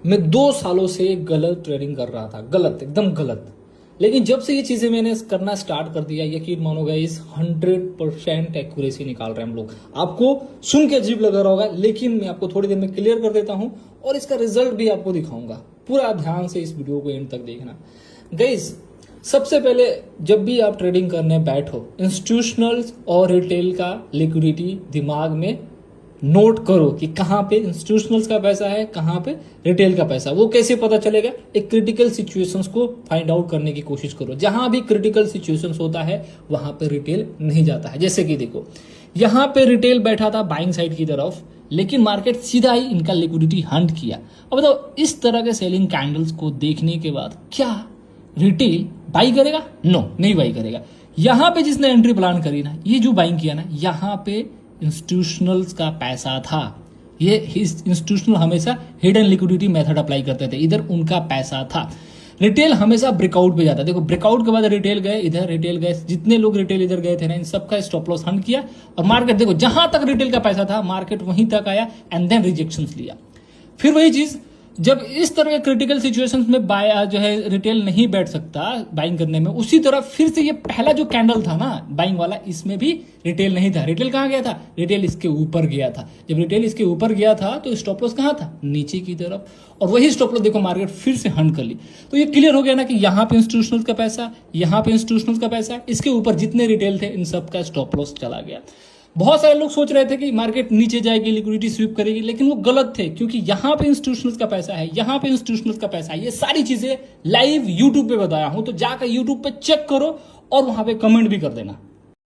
मैं 2 सालों से गलत ट्रेडिंग कर रहा था, गलत, एकदम गलत। लेकिन जब से ये चीज़ें मैंने करना स्टार्ट कर दिया, यकीन मानोगा इस 100% एक्यूरेसी निकाल रहे हैं हम लोग। आपको सुन के अजीब लग रहा होगा, लेकिन मैं आपको थोड़ी देर में क्लियर कर देता हूं और इसका रिजल्ट भी आपको दिखाऊंगा। पूरा ध्यान से इस वीडियो को एंड तक देखना। गाइस, सबसे पहले जब भी आप ट्रेडिंग करने बैठो, इंस्टीट्यूशनल और रिटेल का लिक्विडिटी दिमाग में नोट करो कि कहाँ पे इंस्टीट्यूशनल्स का पैसा है, कहाँ पे रिटेल का पैसा। वो कैसे पता चलेगा? एक क्रिटिकल सिचुएशंस को फाइंड आउट करने की कोशिश करो। जहां भी क्रिटिकल सिचुएशंस होता है वहां पे रिटेल नहीं जाता है। जैसे कि देखो, यहाँ पे रिटेल बैठा था बाइंग साइड की तरफ, लेकिन मार्केट सीधा ही इनका लिक्विडिटी हंट किया। अब बताओ, इस तरह के सेलिंग कैंडल्स को देखने के बाद क्या रिटेल बाई करेगा? नो, नहीं बाई करेगा। यहां पे जिसने एंट्री प्लान करी ना, ये जो बाइंग किया ना, यहां पे इंस्टीट्यूशनल्स का पैसा था। ये इंस्टीट्यूशनल हमेशा हिडन लिक्विडिटी मेथड अप्लाई करते थे, इधर उनका पैसा था। रिटेल हमेशा ब्रेकआउट पे जाता। देखो, ब्रेकआउट के बाद रिटेल गए, इधर रिटेल गए, जितने लोग रिटेल इधर गए थे ना, इन सबका स्टॉप लॉस हंट किया और मार्केट देखो जहां तक रिटेल का पैसा था मार्केट वहीं तक आया एंड देन रिजेक्शंस लिया। फिर वही चीज, जब इस तरह के क्रिटिकल सिचुएशंस में बाय जो है रिटेल नहीं बैठ सकता बाइंग करने में, उसी तरह फिर से ये पहला जो कैंडल था ना बाइंग वाला, इसमें भी रिटेल नहीं था। रिटेल कहाँ गया था? रिटेल इसके ऊपर गया था। जब रिटेल इसके ऊपर गया था तो स्टॉप लॉस कहाँ था? नीचे की तरफ। और वही स्टॉप लॉस देखो मार्केट फिर से हंट कर ली। तो ये क्लियर हो गया ना कि यहाँ पे इंस्टीट्यूशनल का पैसा, यहाँ पे इंस्टीट्यूशनल का पैसा, इसके ऊपर जितने रिटेल थे इन सब का स्टॉप लॉस चला गया। बहुत सारे लोग सोच रहे थे कि मार्केट नीचे जाएगी, लिक्विडिटी स्वीप करेगी, लेकिन वो गलत थे, क्योंकि यहाँ पे इंस्टीट्यूशनल्स का पैसा है, यहाँ पे इंस्टीट्यूशनल्स का पैसा है। ये सारी चीजें लाइव यूट्यूब पे बताया हूं, तो जाकर यूट्यूब पे चेक करो और वहां पे कमेंट भी कर देना।